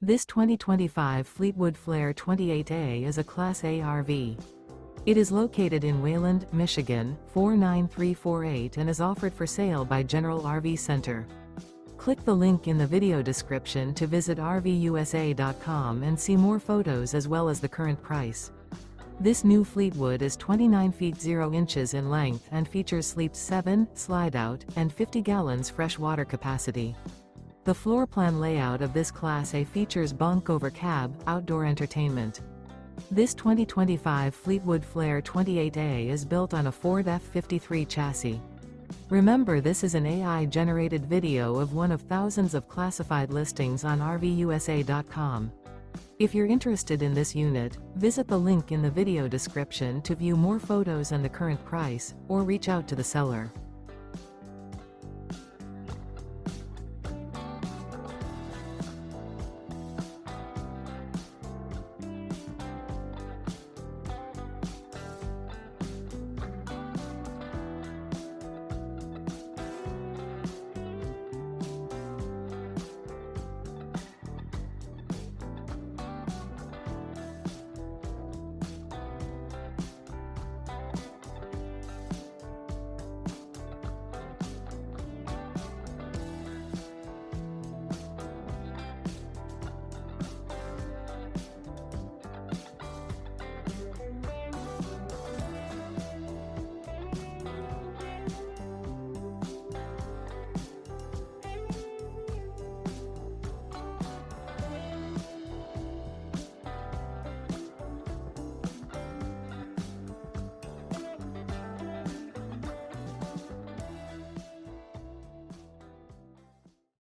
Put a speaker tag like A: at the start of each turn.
A: This 2025 Fleetwood Flair 28A is a Class A RV. It is located in Wayland, Michigan, 49348 and is offered for sale by General RV Center. Click the link in the video description to visit RVUSA.com and see more photos as well as the current price. This new Fleetwood is 29 feet 0 inches in length and features sleeps 7, Slideout, and 50 gallons fresh water capacity. The floor plan layout of this Class A features Bunk Over Cab, outdoor entertainment. This 2025 Fleetwood Flair 28A is built on a Ford F-53 chassis. Remember, this is an AI-generated video of one of thousands of classified listings on RVUSA.com. If you're interested in this unit, visit the link in the video description to view more photos and the current price, or reach out to the seller.